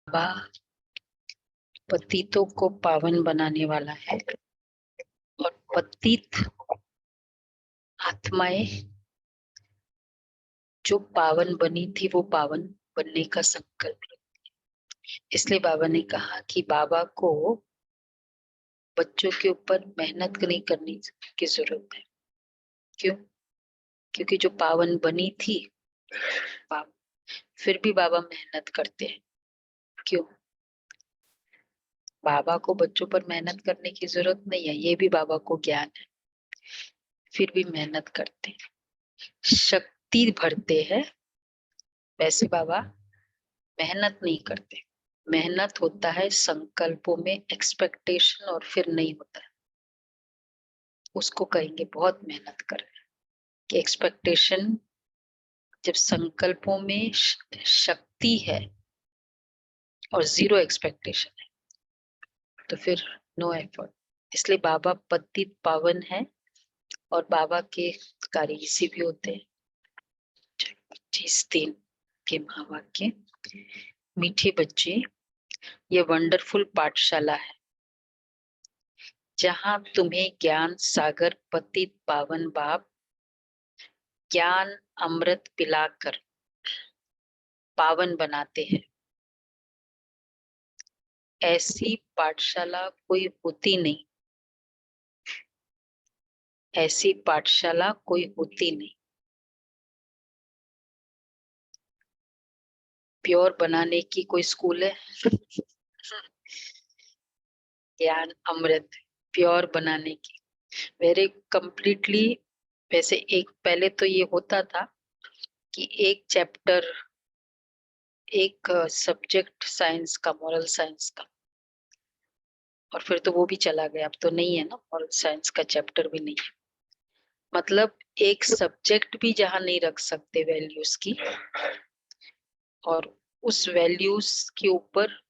बाबा पतितों को पावन बनाने वाला है और पतित आत्माएं जो पावन बनी थी वो पावन बनने का संकल्प। इसलिए बाबा ने कहा कि बाबा को बच्चों के ऊपर मेहनत नहीं करनी की जरूरत है। क्यों? क्योंकि जो पावन बनी थी फिर भी बाबा मेहनत करते हैं। क्यों? बाबा को बच्चों पर मेहनत करने की जरूरत नहीं है, ये भी बाबा को ज्ञान है, फिर भी मेहनत करते हैं, शक्ति भरते हैं। वैसे बाबा मेहनत नहीं करते। मेहनत होता है संकल्पों में एक्सपेक्टेशन और फिर नहीं होता है, उसको कहेंगे बहुत मेहनत कर रहे हैं। कि एक्सपेक्टेशन, जब संकल्पों में शक्ति है और जीरो एक्सपेक्टेशन है तो फिर नो एफर्ट। इसलिए बाबा पतित पावन है और बाबा के कार्य इसी भी होते हैं। 25:3 के महावाक्य। मीठे बच्चे, ये वंडरफुल पाठशाला है जहां तुम्हें ज्ञान सागर पतित पावन बाप ज्ञान अमृत पिलाकर पावन बनाते हैं। ऐसी पाठशाला कोई होती नहीं, ऐसी पाठशाला कोई होती नहीं। प्योर बनाने की कोई स्कूल है? ज्ञान अमृत प्योर बनाने की वेरी कंप्लीटली। वैसे एक पहले तो ये होता था कि एक चैप्टर, एक सब्जेक्ट साइंस का, मॉरल साइंस का, और फिर तो वो भी चला गया, अब तो नहीं है ना, मॉरल साइंस का चैप्टर भी नहीं है। मतलब एक सब्जेक्ट भी जहां नहीं रख सकते वैल्यूज की, और उस वैल्यूज के ऊपर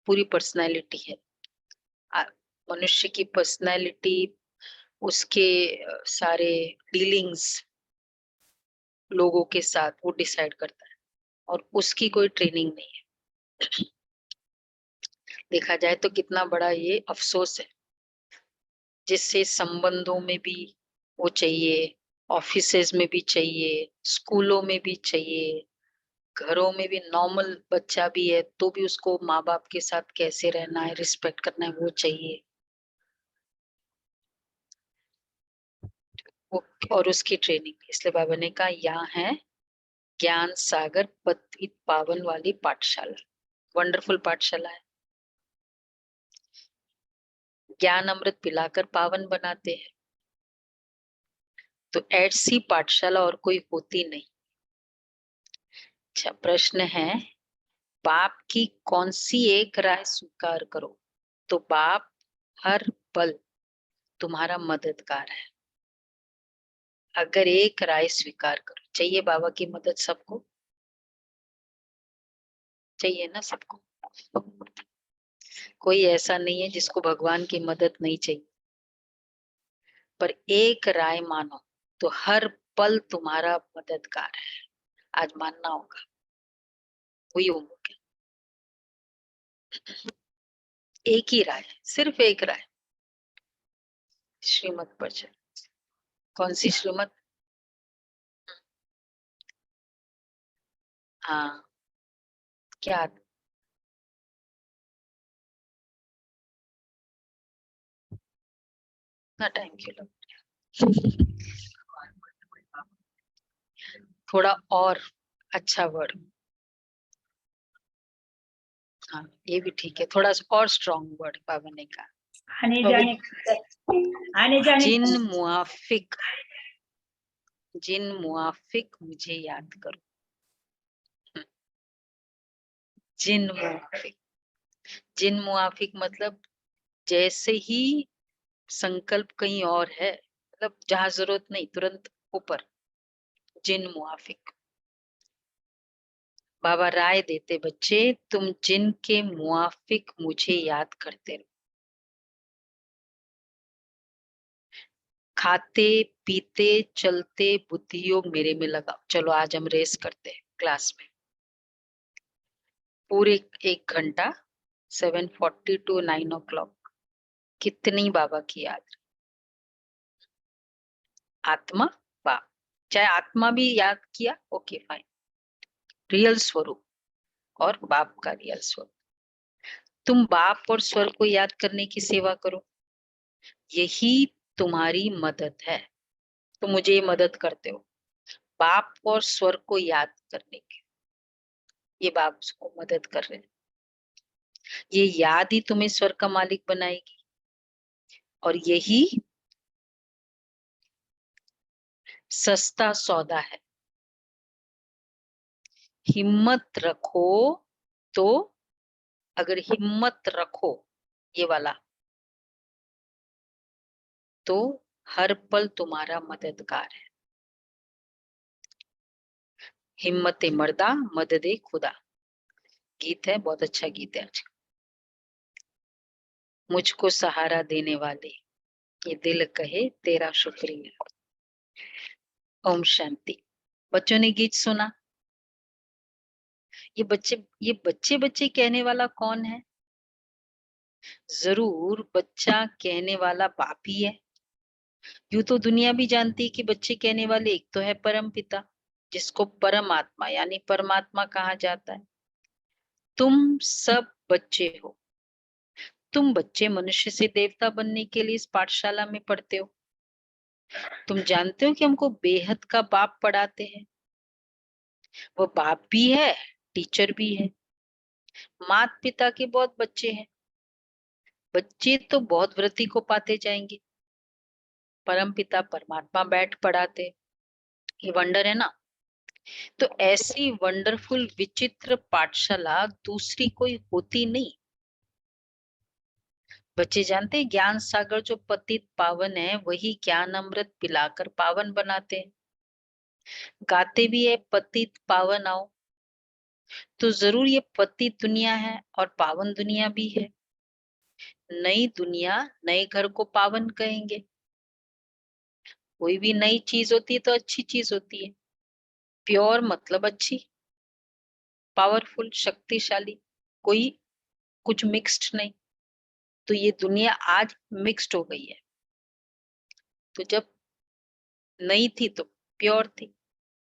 पूरी पर्सनालिटी है। मनुष्य की पर्सनालिटी, उसके सारे डीलिंग्स लोगों के साथ वो डिसाइड करता है, और उसकी कोई ट्रेनिंग नहीं है। देखा जाए तो कितना बड़ा ये अफसोस है, जिससे संबंधों में भी वो चाहिए, ऑफिसेज में भी चाहिए, स्कूलों में भी चाहिए, घरों में भी। नॉर्मल बच्चा भी है तो भी उसको माँ बाप के साथ कैसे रहना है, रिस्पेक्ट करना है, वो चाहिए वो, और उसकी ट्रेनिंग। इसलिए बाबा ने कहा यहाँ है ज्ञान सागर पतित पावन वाली पाठशाला, वंडरफुल पाठशाला है। ज्ञान अमृत पिलाकर पावन बनाते हैं। तो ऐसी पाठशाला और कोई होती नहीं। अच्छा, प्रश्न है, बाप की कौन सी एक राय स्वीकार करो? तो बाप हर पल तुम्हारा मददगार है। अगर एक राय स्वीकार करो, चाहिए बाबा की मदद सबको? चाहिए ना सबको। कोई ऐसा नहीं है जिसको भगवान की मदद नहीं चाहिए, पर एक राय मानो तो हर पल तुम्हारा मददगार है। आज मानना होगा, वही होगा। एक ही राय, सिर्फ एक राय। श्रीमत पर चल। कौन सी श्रीमत? हाँ, क्या? इतना टाइम क्यों लग? थोड़ा और अच्छा वर्ड। हाँ, ये भी ठीक है, थोड़ा और स्ट्रॉन्ग वर्ड बाबा ने कहा। आने जाने आने जाने जिन मुआफिक, जिन मुआफिक मुझे याद करो। जिन मुआफिक, जिन मुआफिक मतलब जैसे ही संकल्प कहीं और है, मतलब जहां जरूरत नहीं तुरंत ऊपर। जिन मुआफिक, बाबा राय देते, बच्चे तुम जिन के मुआफिक मुझे याद करते रहो। खाते पीते चलते बुद्धि योग मेरे में लगाओ। चलो आज हम रेस करते हैं क्लास में। पूरे 1 घंटा 7:40 to 9 o'clock कितनी बाबा की याद? आत्मा बाप, चाहे आत्मा भी याद किया, ओके फाइन, रियल स्वरूप और बाप का रियल स्वरूप। तुम बाप और स्वर को याद करने की सेवा करो, यही तुम्हारी मदद है। तुम मुझे ये मदद करते हो बाप और स्वर को याद करने की, ये बाप उसको मदद कर रहे हैं। ये याद ही तुम्हें स्वर का मालिक बनाएगी और यही सस्ता सौदा है। हिम्मत रखो तो, अगर हिम्मत रखो ये वाला, तो हर पल तुम्हारा मददगार है। हिम्मत मर्दा मददे खुदा, गीत है, बहुत अच्छा गीत है। आज मुझको सहारा देने वाले, ये दिल कहे तेरा शुक्रिया। ओम शांति। बच्चों ने गीत सुना? ये बच्चे बच्चे कहने वाला कौन है? जरूर बच्चा कहने वाला बाप ही है। यूं तो दुनिया भी जानती है कि बच्चे कहने वाले एक तो है परम पिता, जिसको परमात्मा यानी परमात्मा कहा जाता है। तुम सब बच्चे हो। तुम बच्चे मनुष्य से देवता बनने के लिए इस पाठशाला में पढ़ते हो। तुम जानते हो कि हमको बेहद का बाप पढ़ाते हैं। वो बाप भी है, टीचर भी है। माता पिता के बहुत बच्चे हैं। बच्चे तो बहुत वृत्ति को पाते जाएंगे। परम पिता परमात्मा बैठ पढ़ाते, ये वंडर है ना। तो ऐसी वंडरफुल विचित्र पाठशाला दूसरी कोई होती नहीं। बच्चे जानते हैं ज्ञान सागर जो पतित पावन है, वही ज्ञान अमृत पिलाकर पावन बनाते हैं। गाते भी है पतित पावन आओ, तो जरूर ये पतित दुनिया है और पावन दुनिया भी है। नई दुनिया नए घर को पावन कहेंगे। कोई भी नई चीज होती है तो अच्छी चीज होती है। प्योर मतलब अच्छी, पावरफुल शक्तिशाली, कोई कुछ मिक्स्ड नहीं। तो ये दुनिया आज मिक्स्ड हो गई है। तो जब नई थी तो प्योर थी,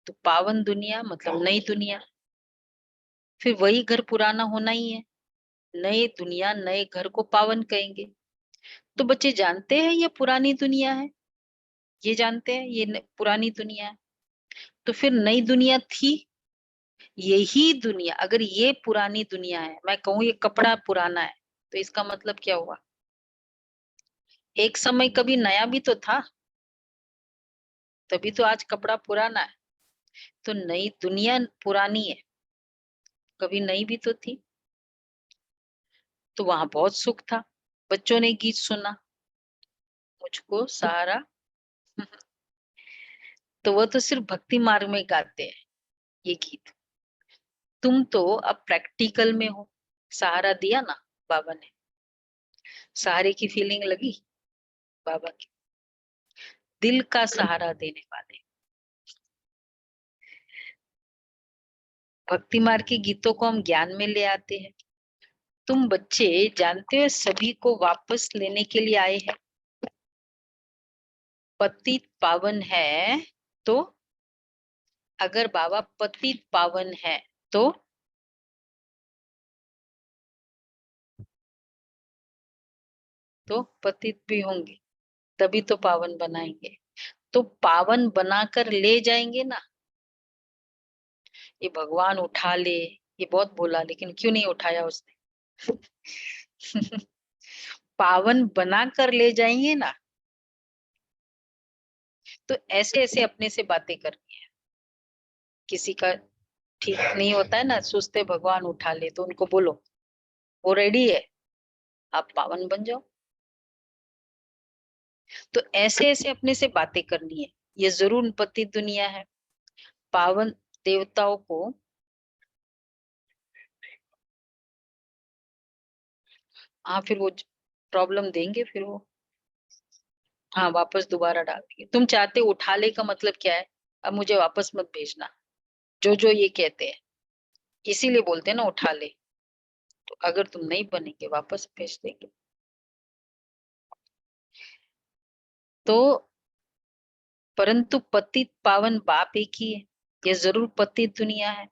तो पावन दुनिया मतलब नई दुनिया। फिर वही घर पुराना होना ही है। नई दुनिया नए घर को पावन कहेंगे। तो बच्चे जानते हैं ये पुरानी दुनिया है, ये जानते हैं ये पुरानी दुनिया है। तो फिर नई दुनिया थी, यही दुनिया। अगर ये पुरानी दुनिया है, मैं कहूँ ये कपड़ा पुराना है, तो इसका मतलब क्या हुआ? एक समय कभी नया भी तो था, तभी तो आज कपड़ा पुराना है। तो नई दुनिया पुरानी है, कभी नई भी तो थी। तो वहां बहुत सुख था। बच्चों ने गीत सुना, मुझको सहारा। तो वो तो सिर्फ भक्ति मार्ग में गाते हैं ये गीत। तुम तो अब प्रैक्टिकल में हो। सहारा दिया ना बाबा ने, सहारे की फीलिंग लगी बाबा की, दिल का सहारा देने वाले। भक्ति मार्ग के गीतों को हम ज्ञान में ले आते हैं। तुम बच्चे जानते हो सभी को वापस लेने के लिए आए हैं। पतित पावन है तो, अगर बाबा पतित पावन है तो पतित भी होंगे, तभी तो पावन बनाएंगे। तो पावन बनाकर ले जाएंगे ना। ये भगवान उठा ले, ये बहुत बोला, लेकिन क्यों नहीं उठाया उसने? पावन बनाकर ले जाएंगे ना। तो ऐसे ऐसे अपने से बातें करनी है। किसी का ठीक नहीं होता है ना, सोचते भगवान उठा ले, तो उनको बोलो वो रेडी है, आप पावन बन जाओ। तो ऐसे ऐसे अपने से बातें करनी है। ये जरूर पति दुनिया है। पावन देवताओं को हाँ, फिर वो प्रॉब्लम देंगे, फिर वो हाँ वापस दोबारा डाल देंगे। तुम चाहते उठा ले का मतलब क्या है? अब मुझे वापस मत भेजना, जो जो ये कहते हैं, इसीलिए बोलते हैं ना उठा ले। अगर तुम नहीं बनेंगे वापस भेज देंगे। तो परंतु पतित पावन बाप एक ही है। ये जरूर पतित दुनिया है।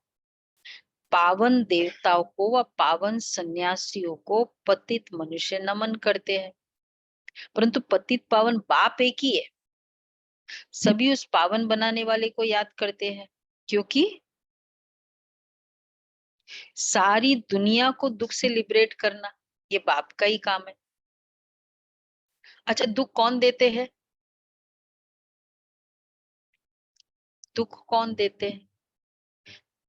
पावन देवताओं को व पावन सन्यासियों को पतित मनुष्य नमन करते हैं, परंतु पतित पावन बाप एक ही है। सभी उस पावन बनाने वाले को याद करते हैं, क्योंकि सारी दुनिया को दुख से लिबरेट करना ये बाप का ही काम है। अच्छा, दुख कौन देते हैं? दुख कौन देते हैं?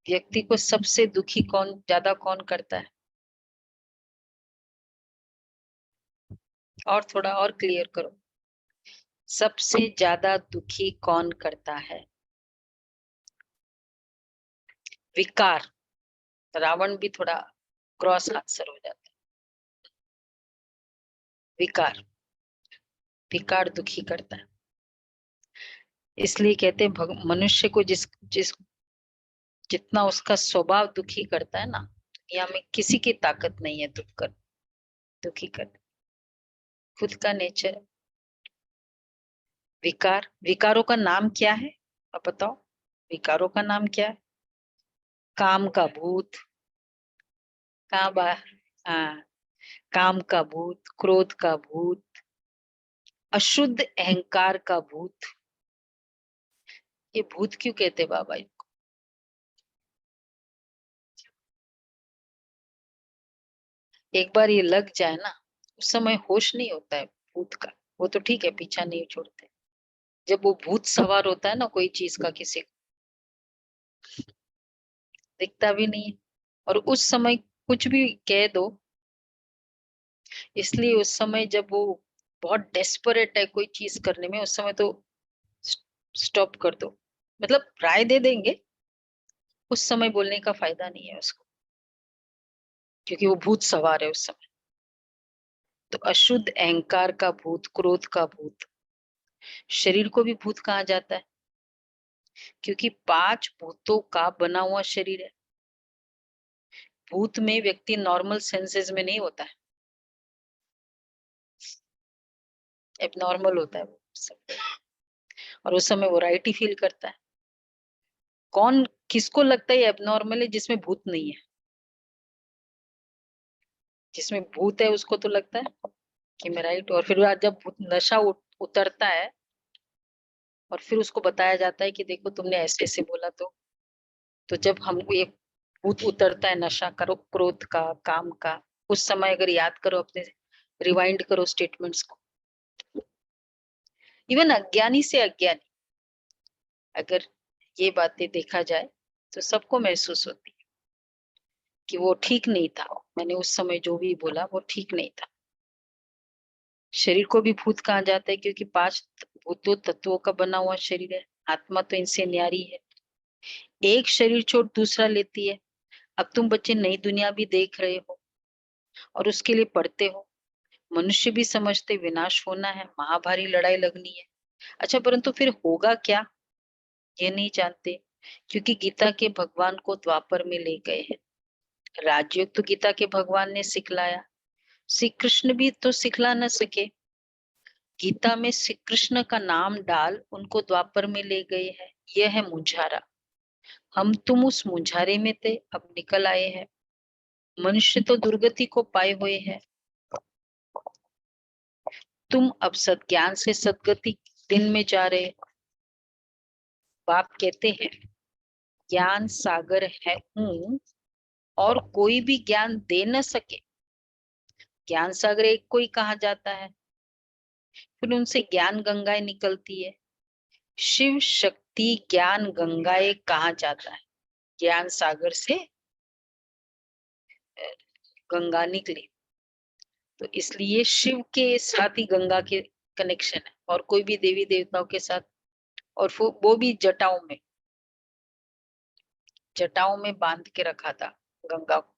व्यक्ति को सबसे दुखी कौन करता है? और थोड़ा और क्लियर करो, सबसे ज्यादा दुखी कौन करता है? विकार। रावण भी थोड़ा क्रॉस आंसर हो जाता है। विकार, विकार दुखी करता है। इसलिए कहते हैं मनुष्य को जिस जिस जितना उसका स्वभाव दुखी करता है ना, दुनिया में किसी की ताकत नहीं है दुखी कर। खुद का नेचर। विकार, विकारों का नाम क्या है? आप बताओ, विकारों का नाम क्या है? काम का भूत। काम हाँ, काम का भूत, क्रोध का भूत, अशुद्ध अहंकार का भूत। ये भूत क्यों कहते बाबा इनको? एक बार ये लग जाए ना, उस समय होश नहीं होता है भूत का। वो तो ठीक है, पीछा नहीं छोड़ते। जब वो भूत सवार होता है ना कोई चीज का, किसी को दिखता भी नहीं है, और उस समय कुछ भी कह दो। इसलिए उस समय जब वो बहुत डेस्परेट है कोई चीज करने में, उस समय तो स्टॉप कर दो। मतलब राय दे देंगे, उस समय बोलने का फायदा नहीं है उसको, क्योंकि वो भूत सवार है उस समय। तो अशुद्ध अहंकार का भूत, क्रोध का भूत। शरीर को भी भूत कहा जाता है, क्योंकि 5 भूतों का बना हुआ शरीर है। भूत में व्यक्ति नॉर्मल सेंसेस में नहीं होता है, एबनॉर्मल होता है वो सब। और उस समय वो राइट ही फील करता है। कौन किसको लगता है एबनॉर्मल है? जिसमें भूत नहीं है। जिसमें भूत है उसको तो लगता है कि मैं राइट। और फिर जब नशा उतरता है, और फिर उसको बताया जाता है कि देखो तुमने ऐसे ऐसे बोला, तो जब हम ये भूत उतरता है नशा करो क्रोध का, काम का, उस समय अगर याद करो अपने, रिवाइंड करो स्टेटमेंट्स को। इवन अज्ञानी से अज्ञानी अगर ये बातें देखा जाए तो सबको महसूस होती है कि वो ठीक नहीं था। मैंने उस समय जो भी बोला वो ठीक नहीं था। शरीर को भी भूत कहा जाता है, क्योंकि 5 भूतों तत्वों का बना हुआ शरीर है। आत्मा तो इनसे न्यारी है। एक शरीर छोड़ दूसरा लेती है। अब तुम बच्चे नई दुनिया भी देख रहे हो और उसके लिए पढ़ते हो। मनुष्य भी समझते विनाश होना है, महाभारी लड़ाई लगनी है। अच्छा, परंतु फिर होगा क्या ये नहीं जानते, क्योंकि गीता के भगवान को द्वापर में ले गए हैं। राजयोग तो गीता के भगवान ने सिखलाया, श्री कृष्ण भी तो सिखला न सके। गीता में श्री कृष्ण का नाम डाल उनको द्वापर में ले गए हैं। यह है मुंझारा। हम तुम उस मुंझारे में थे, अब निकल आए हैं। मनुष्य तो दुर्गति को पाए हुए हैं। तुम अब सद्ज्ञान से सदगति दिन में जा रहे। बाप कहते हैं ज्ञान सागर है हूं, और कोई भी ज्ञान दे न सके। ज्ञान सागर एक को ही कहा जाता है। फिर उनसे ज्ञान गंगाएं निकलती है। शिव शक्ति ज्ञान गंगाएं कहा जाता है। ज्ञान सागर से गंगा निकली, तो इसलिए शिव के साथ ही गंगा के कनेक्शन है, और कोई भी देवी देवताओं के साथ। और वो भी जटाओं में बांध के रखा था गंगा को।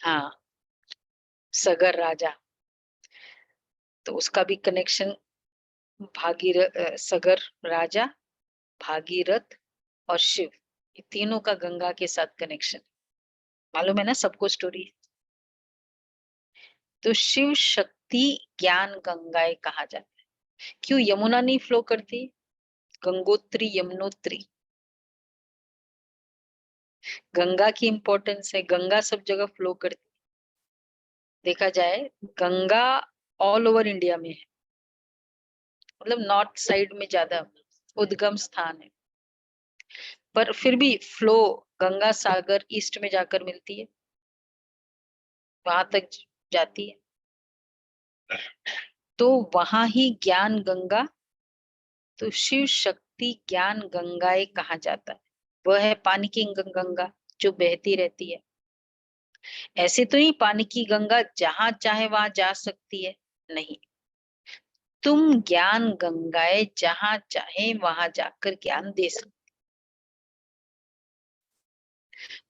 हाँ, सगर राजा, तो उसका भी कनेक्शन सगर राजा, भागीरथ और शिव, ये तीनों का गंगा के साथ कनेक्शन। मालूम है ना सबको स्टोरी। तो शिव शक्ति ज्ञान गंगाएं कहा जाता है। क्यों यमुना नहीं फ्लो करती? गंगोत्री यमुनोत्री, गंगा की इंपॉर्टेंस है, गंगा सब जगह फ्लो करती। देखा जाए गंगा ऑल ओवर इंडिया में है, मतलब नॉर्थ साइड में ज्यादा उद्गम स्थान है, पर फिर भी फ्लो गंगा सागर ईस्ट में जाकर मिलती है, वहां तक जाती है। तो वहां ही ज्ञान गंगा, तो शिव शक्ति ज्ञान गंगाएं कहा जाता है। वह है पानी की गंगा जो बहती रहती है। ऐसे तो ही पानी की गंगा जहां चाहे वहां जा सकती है, नहीं। तुम ज्ञान गंगाएं जहां चाहे वहां जाकर ज्ञान दे सकते,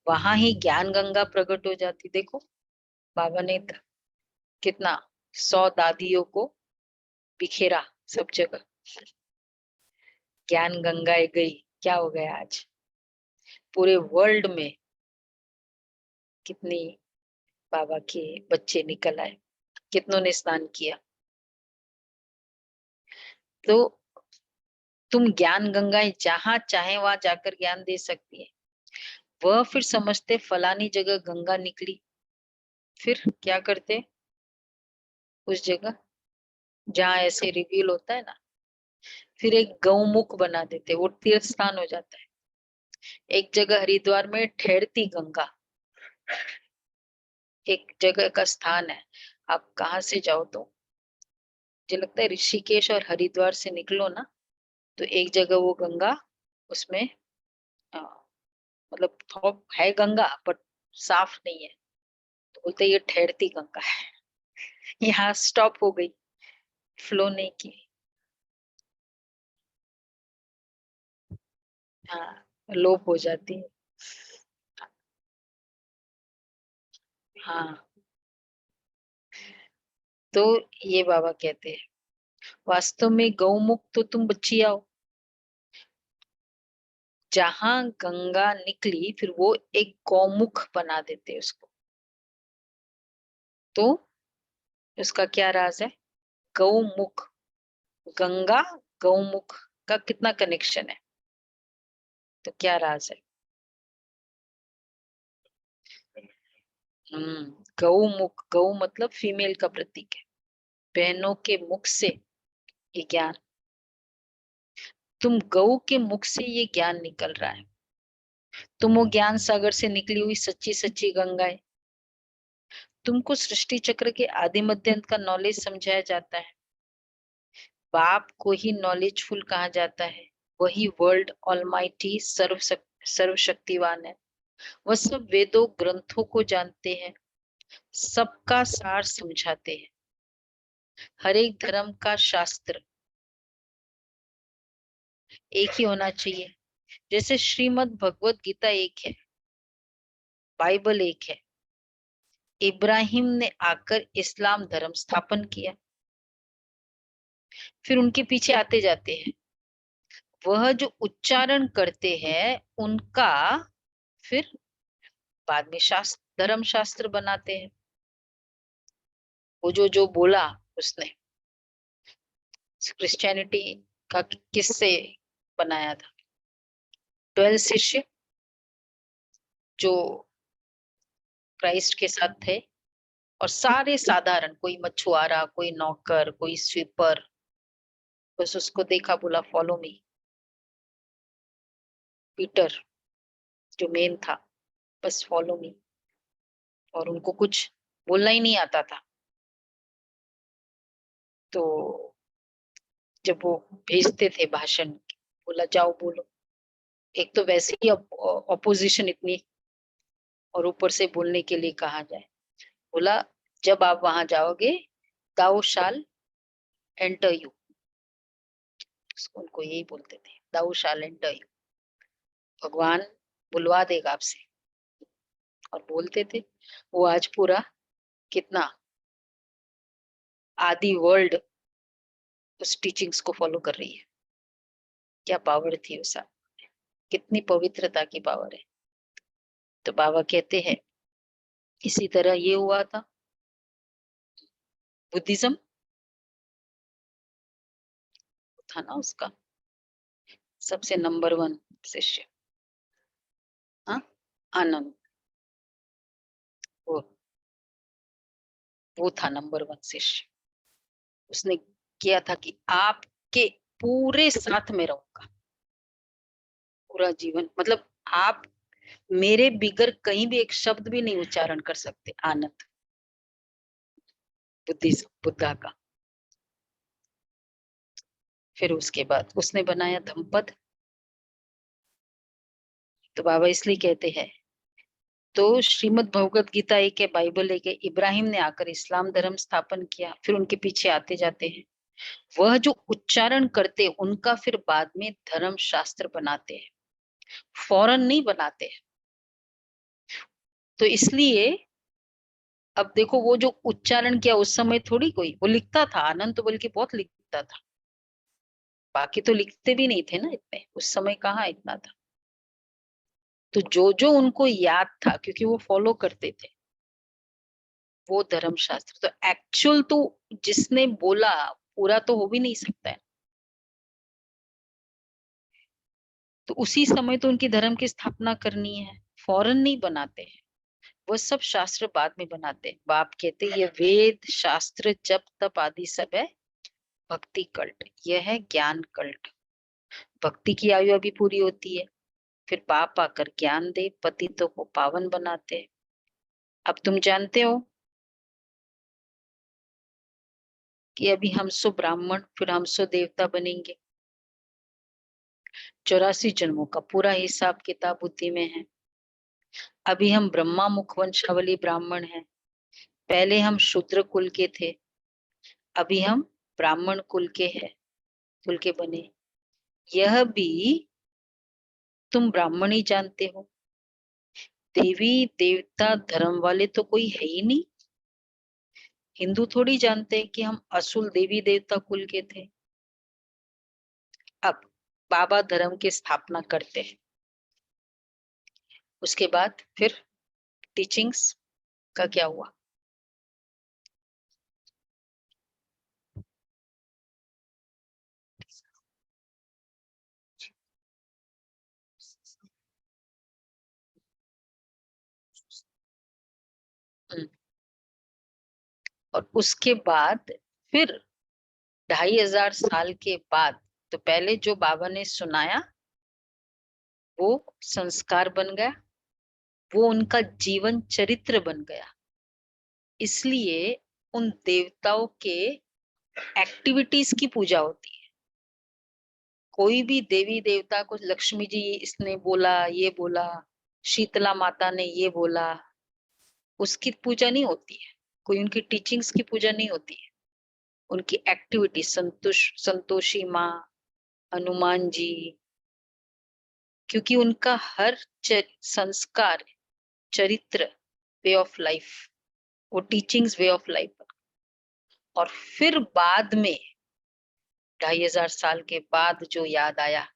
वहां ही ज्ञान गंगा प्रकट हो जाती। देखो बाबा ने कितना 100 दादियों को बिखेरा सब जगह, ज्ञान गंगाएं गई, क्या हो गया आज पूरे वर्ल्ड में कितनी बाबा के बच्चे निकल आए, कितनों ने स्नान किया। तो तुम ज्ञान गंगाएं जहां चाहे वहां जाकर ज्ञान दे सकती है। वह फिर समझते फलानी जगह गंगा निकली, फिर क्या करते उस जगह जहां ऐसे रिवील होता है ना, फिर एक गौमुख बना देते, वो तीर्थ स्थान हो जाता है। एक जगह हरिद्वार में ठहरती गंगा एक जगह का स्थान है। आप कहाँ से जाओ तो मुझे लगता है ऋषिकेश और हरिद्वार से निकलो ना, तो एक जगह वो गंगा उसमें अ, मतलब थोड़ा है गंगा बट साफ नहीं है, तो बोलते ये ठहरती गंगा है। यहाँ स्टॉप हो गई, फ्लो नहीं की। हाँ, लोप हो जाती है। हाँ, तो ये बाबा कहते हैं वास्तव में गौमुख तो तुम बच्ची आओ, जहां गंगा निकली फिर वो एक गौमुख बना देते हैं उसको। तो उसका क्या राज है? गौमुख, गंगा गौमुख का कितना कनेक्शन है, तो क्या राज है? गौमुख, गौ मतलब फीमेल का प्रतीक है, बहनों के मुख से ये ज्ञान, तुम गौ के मुख से ये ज्ञान निकल रहा है। तुम वो ज्ञान सागर से निकली हुई सच्ची सच्ची गंगा है। तुमको सृष्टि चक्र के आदि मध्य अंत का नॉलेज समझाया जाता है। बाप को ही नॉलेजफुल कहा जाता है। वही वर्ल्ड ऑलमाइटी सर्वशक्तिवान है। वह सब वेदों ग्रंथों को जानते हैं, सबका सार समझाते हैं। हर एक धर्म का शास्त्र एक ही होना चाहिए। जैसे श्रीमद् भगवत गीता एक है, बाइबल एक है। इब्राहिम ने आकर इस्लाम धर्म स्थापन किया, फिर उनके पीछे आते जाते हैं। वह जो उच्चारण करते हैं उनका फिर बाद में शास्त्र धर्म शास्त्र बनाते हैं। वो जो जो बोला उसने क्रिश्चियनिटी का किससे बनाया था? 12 शिष्य जो क्राइस्ट के साथ थे, और सारे साधारण, कोई मछुआरा, कोई नौकर, कोई स्वीपर, बस उसको देखा बोला फॉलो मी। पीटर जो मेन था, बस फॉलो मी, और उनको कुछ बोलना ही नहीं आता था। तो जब वो भेजते थे भाषण, बोला जाओ बोलो। एक तो वैसे ही ऑपोजिशन इतनी, और ऊपर से बोलने के लिए कहा जाए, बोला जब आप वहां जाओगे दाउ शाल एंटर यू, उनको यही बोलते थे दाउ शाल एंटर यू, भगवान बुलवा देगा आपसे, और बोलते थे। वो आज पूरा कितना आदि वर्ल्ड उस टीचिंग्स को फॉलो कर रही है। क्या पावर थी उस, कितनी पवित्रता की पावर है। तो बाबा कहते हैं इसी तरह ये हुआ था बुद्धिज्म, था ना उसका सबसे नंबर 1 शिष्य, हाँ, आनंद, वो वो था नंबर 1 शिष्य। उसने किया था कि आपके पूरे साथ में रहूंगा, पूरा जीवन, मतलब आप मेरे बिगर कहीं भी एक शब्द भी नहीं उच्चारण कर सकते। आनंद, बुद्धा का। फिर उसके बाद उसने बनाया धम्पद। तो बाबा इसलिए कहते हैं, तो श्रीमद् भगवत गीता एक है, बाइबल एक है, इब्राहिम ने आकर इस्लाम धर्म स्थापन किया, फिर उनके पीछे आते जाते हैं। वह जो उच्चारण करते उनका फिर बाद में धर्म शास्त्र बनाते हैं, फौरन नहीं बनाते हैं। तो इसलिए अब देखो, वो जो उच्चारण किया उस समय थोड़ी कोई वो लिखता था, आनंद तो बल्कि बहुत लिखता था, बाकी तो लिखते भी नहीं थे ना इतने, उस समय कहाँ इतना था। तो जो जो उनको याद था, क्योंकि वो फॉलो करते थे, वो धर्म शास्त्र। तो एक्चुअल तो जिसने बोला पूरा तो हो भी नहीं सकता है। तो उसी समय तो उनकी धर्म की स्थापना करनी है, फौरन नहीं बनाते हैं। वो सब शास्त्र बाद में बनाते हैं। बाप कहते ये वेद शास्त्र जप तप आदि सब है भक्ति कल्ट, यह है ज्ञान कल्ट। भक्ति की आयु अभी पूरी होती है, फिर बाप आकर ज्ञान दे, पतितों को पावन बनाते हैं। अब तुम जानते हो कि अभी हम सो ब्राह्मण, फिर हम सो देवता बनेंगे। 84 जन्मों का पूरा हिसाब किताब बुद्धि में है। अभी हम ब्रह्मा मुख वंशावली ब्राह्मण हैं, पहले हम शूद्र कुल के थे, अभी हम ब्राह्मण कुल के हैं, कुल के बने। यह भी तुम ब्राह्मण ही जानते हो। देवी देवता धर्म वाले तो कोई है ही नहीं। हिंदू थोड़ी जानते हैं कि हम असुल देवी देवता कुल के थे। अब बाबा धर्म की स्थापना करते हैं, उसके बाद फिर टीचिंग्स का क्या हुआ? हम्म, और उसके बाद फिर 2500 साल के बाद, तो पहले जो बाबा ने सुनाया वो संस्कार बन गया, वो उनका जीवन चरित्र बन गया। इसलिए उन देवताओं के एक्टिविटीज की पूजा होती है। कोई भी देवी देवता को लक्ष्मी जी इसने बोला, ये बोला, शीतला माता ने ये बोला, उसकी पूजा नहीं होती है। कोई उनकी टीचिंग्स की पूजा नहीं होती है। उनकी एक्टिविटी, संतोषी माँ, हनुमान जी, क्योंकि उनका हर संस्कार, चरित्र, वे ऑफ लाइफ, वो टीचिंग्स वे ऑफ लाइफ। और फिर बाद में 2500 साल के बाद जो याद आया,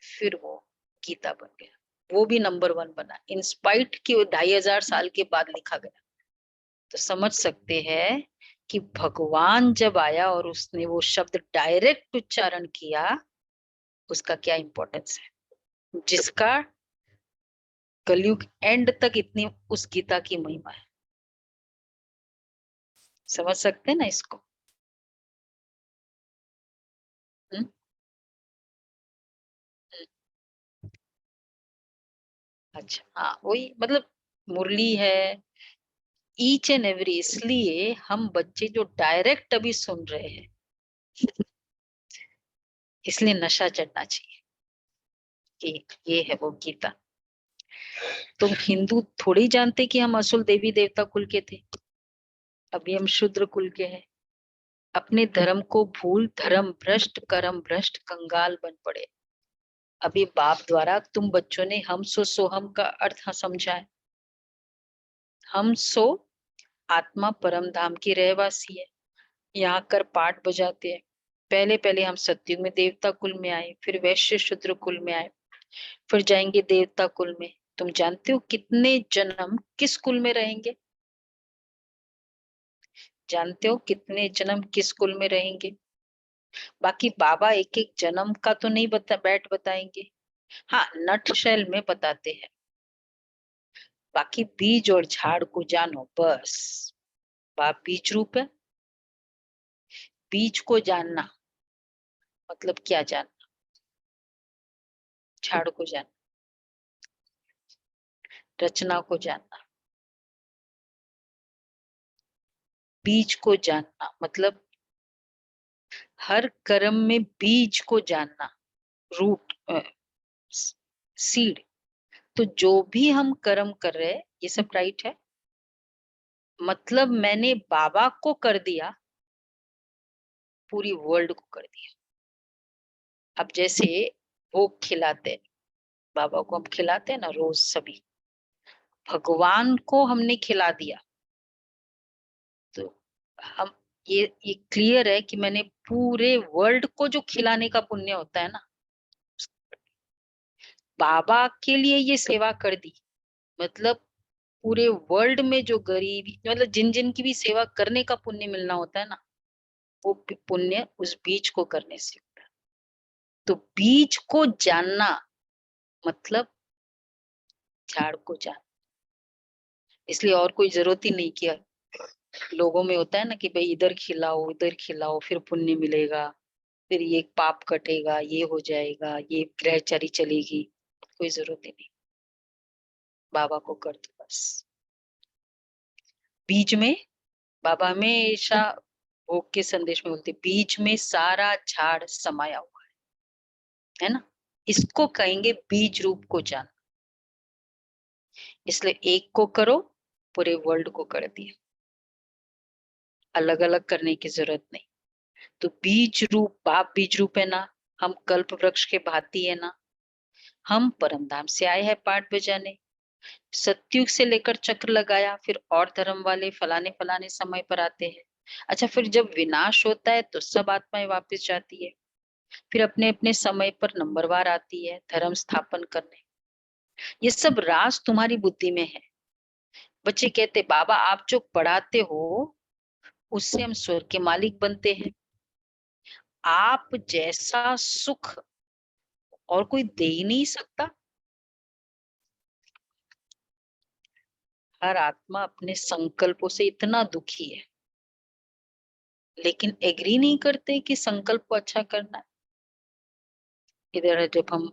फिर वो गीता बन गया। वो भी नंबर 1 बना, इंस्पाइट कि वो 2500 साल के बाद लिखा गया। तो समझ सकते हैं कि भगवान जब आया और उसने वो शब्द डायरेक्ट उच्चारण किया, उसका क्या इंपॉर्टेंस है, जिसका कलयुग एंड तक इतनी उस गीता की महिमा है। समझ सकते हैं ना इसको? हम्म? हम्म, अच्छा, हाँ, वही मतलब मुरली है ईच एंड एवरी। इसलिए हम बच्चे जो डायरेक्ट अभी सुन रहे हैं, इसलिए नशा चढ़ना चाहिए कि ये है वो गीता। तुम हिंदू थोड़ी जानते कि हम असुल देवी देवता कुल के थे, अभी हम शूद्र कुल के हैं। अपने धर्म को भूल धर्म भ्रष्ट कर्म भ्रष्ट कंगाल बन पड़े। अभी बाप द्वारा तुम बच्चों ने हम सो सोहम का अर्थ समझा है। हम सो आत्मा परम धाम की रहवासी है, यहाँ कर पाठ बजाते हैं। पहले पहले हम सतयुग में देवता कुल में आए, फिर वैश्य शूद्र कुल में आए, फिर जाएंगे देवता कुल में। तुम जानते हो कितने जन्म किस कुल में रहेंगे? जानते हो कितने जन्म किस कुल में रहेंगे? बाकी बाबा एक एक जन्म का तो नहीं बताएंगे। हाँ, नट शेल में बताते हैं। बाकी बीज और झाड़ को जानो बस। बाप बीज रूप है। बीज को जानना मतलब क्या जानना? झाड़ को जानना, रचना को जानना। बीज को जानना मतलब हर कर्म में बीज को जानना, रूट, सीड। तो जो भी हम कर्म कर रहे हैं ये सब राइट है। मतलब मैंने बाबा को कर दिया, पूरी वर्ल्ड को कर दिया। अब जैसे भोग खिलाते हैं, बाबा को हम खिलाते हैं ना रोज सभी, भगवान को हमने खिला दिया। तो हम ये क्लियर है कि मैंने पूरे वर्ल्ड को जो खिलाने का पुण्य होता है ना, बाबा के लिए ये सेवा कर दी। मतलब पूरे वर्ल्ड में जो गरीबी, मतलब जिन जिन की भी सेवा करने का पुण्य मिलना होता है ना, वो पुण्य उस बीज को करने से होता है। तो बीज को जानना मतलब झाड़ को जानना। इसलिए और कोई जरूरत ही नहीं किया। लोगों में होता है ना कि भाई इधर खिलाओ फिर पुण्य मिलेगा, फिर ये पाप कटेगा, ये हो जाएगा, ये ग्रहचारी चलेगी। कोई जरूरत ही नहीं। बाबा को कर दो बस। बीज में बाबा हमेशा भोग के संदेश में बोलते, बीज में सारा झाड़ समाया हुआ है ना। इसको कहेंगे बीज रूप को जान। इसलिए एक को करो, पूरे वर्ल्ड को कर दिया। अलग अलग करने की जरूरत नहीं। तो बीज रूप, बाप बीज रूप है ना, हम कल्प वृक्ष के भांति है ना। हम परमधाम से आए हैं पाठ बजाने। सतयुग से लेकर चक्र लगाया, फिर और धर्म वाले फलाने फलाने समय पर आते हैं। अच्छा, फिर जब विनाश होता है तो सब आत्माएं वापस जाती है, फिर अपने अपने समय पर नंबरवार आती है धर्म स्थापन करने। ये सब राज तुम्हारी बुद्धि में है। बच्चे कहते बाबा आप जो पढ़ाते हो उससे हम स्वर्ग के मालिक बनते हैं। आप जैसा सुख और कोई दे ही नहीं सकता। हर आत्मा अपने संकल्पों से इतना दुखी है, लेकिन एग्री नहीं करते कि संकल्प को अच्छा करना है। इधर जब हम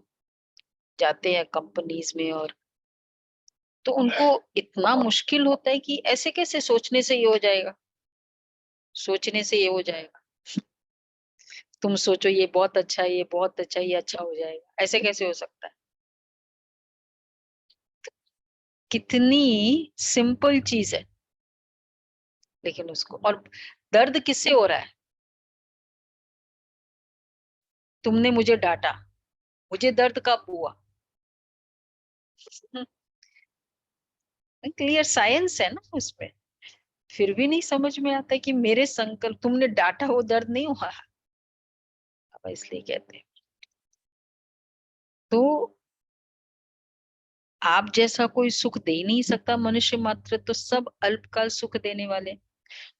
जाते हैं कंपनीज में, और तो उनको इतना मुश्किल होता है कि ऐसे कैसे सोचने से ये हो जाएगा, सोचने से ये हो जाएगा। तुम सोचो ये बहुत अच्छा है, ये बहुत अच्छा है, ये अच्छा हो जाएगा, ऐसे कैसे हो सकता है? कितनी सिंपल चीज है, लेकिन उसको, और दर्द किससे हो रहा है? तुमने मुझे डांटा, मुझे दर्द कब हुआ? क्लियर साइंस है ना उसमें। फिर भी नहीं समझ में आता कि मेरे संकल्प, तुमने डांटा वो दर्द नहीं हुआ। अब इसलिए कहते हैं तो आप जैसा कोई सुख दे ही नहीं सकता मनुष्य मात्र, तो सब अल्पकाल सुख देने वाले।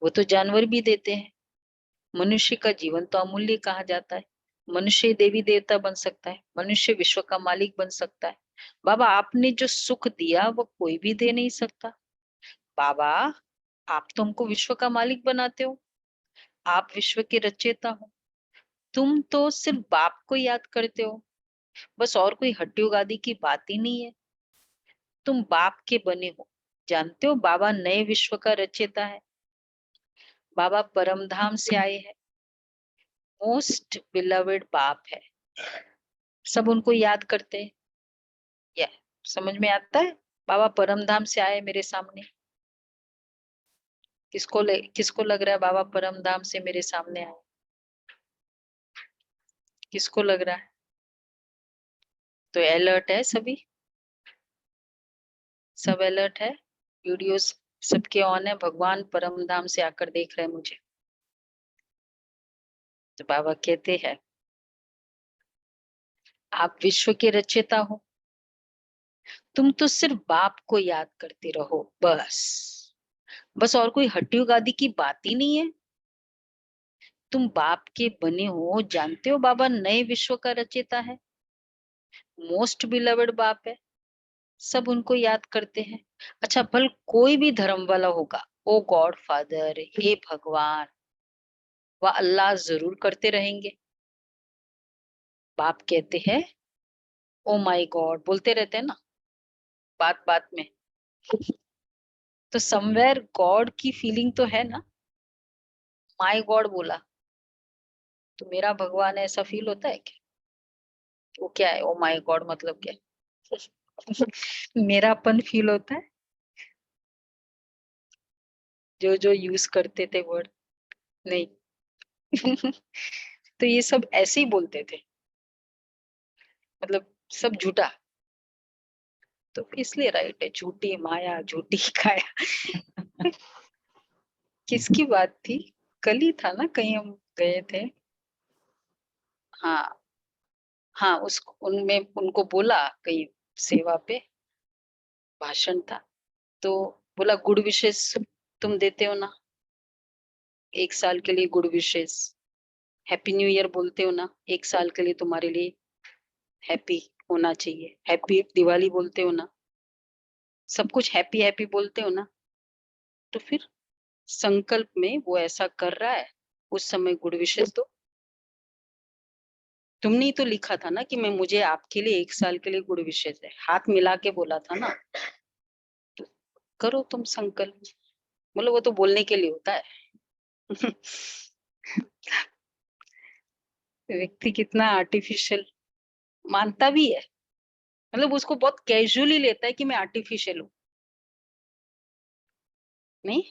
वो तो जानवर भी देते हैं। मनुष्य का जीवन तो अमूल्य कहा जाता है। मनुष्य देवी देवता बन सकता है, मनुष्य विश्व का मालिक बन सकता है। बाबा आपने जो सुख दिया वो कोई भी दे नहीं सकता। बाबा आप तो हमको विश्व का मालिक बनाते हो, आप विश्व के रचयिता हो। तुम तो सिर्फ बाप को याद करते हो बस, और कोई हट्टी उगादी की बात ही नहीं है। तुम बाप के बने हो। जानते हो बाबा नए विश्व का रचयिता है। बाबा परमधाम से आए हैं, मोस्ट बिलवेड बाप है। सब उनको याद करते हैं। या समझ में आता है? बाबा परमधाम से आए मेरे सामने। किसको लग रहा है बाबा परमधाम से मेरे सामने आए? किसको लग रहा है? तो अलर्ट है सभी, सब अलर्ट है। वीडियोस सबके ऑन है। भगवान परमधाम से आकर देख रहे हैं मुझे। तो बाबा कहते हैं आप विश्व के रचयिता हो, तुम तो सिर्फ बाप को याद करते रहो, बस बस, और कोई हट्टी गादी की बात ही नहीं है। तुम बाप के बने हो, जानते हो बाबा नए विश्व का रचयिता है, मोस्ट बिलवेड बाप है, सब उनको याद करते हैं। अच्छा, भल कोई भी धर्म वाला होगा, ओ गॉड फादर, हे भगवान, वह अल्लाह जरूर करते रहेंगे। बाप कहते हैं ओ माय गॉड, बोलते रहते हैं ना बात बात में। तो समवेयर गॉड की फीलिंग तो है ना। माय गॉड बोला तो मेरा भगवान है, ऐसा फील होता है क्या? वो क्या है ओ माय गॉड, मतलब क्या है? मेरापन फील होता है। जो जो यूज करते थे वर्ड, नहीं। तो ये सब ऐसे ही बोलते थे, मतलब सब झूठा। तो इसलिए राइट है, झूठी माया झूठी काया। किसकी बात थी? कल ही था ना, कहीं हम गए थे। हाँ हाँ, उसको उनमें उनको बोला कहीं सेवा पे भाषण था, तो बोला गुड विशेष तुम देते हो ना, 1 साल के लिए गुड विशेष, हैप्पी न्यू ईयर बोलते हो ना, 1 साल के लिए तुम्हारे लिए हैप्पी होना चाहिए, हैप्पी दिवाली बोलते हो ना, सब कुछ हैप्पी हैप्पी बोलते हो ना। तो फिर संकल्प में वो ऐसा कर रहा है, उस समय गुड विशेष दो। तुमने ही तो लिखा था ना कि मैं मुझे आपके लिए 1 साल के लिए गुड विशेष है, हाथ मिला के बोला था ना। तो करो तुम संकल्प। बोलो वो तो बोलने के लिए होता है। व्यक्ति कितना आर्टिफिशियल मानता भी है, मतलब उसको बहुत कैजुअली लेता है कि मैं आर्टिफिशियल हूँ। नहीं,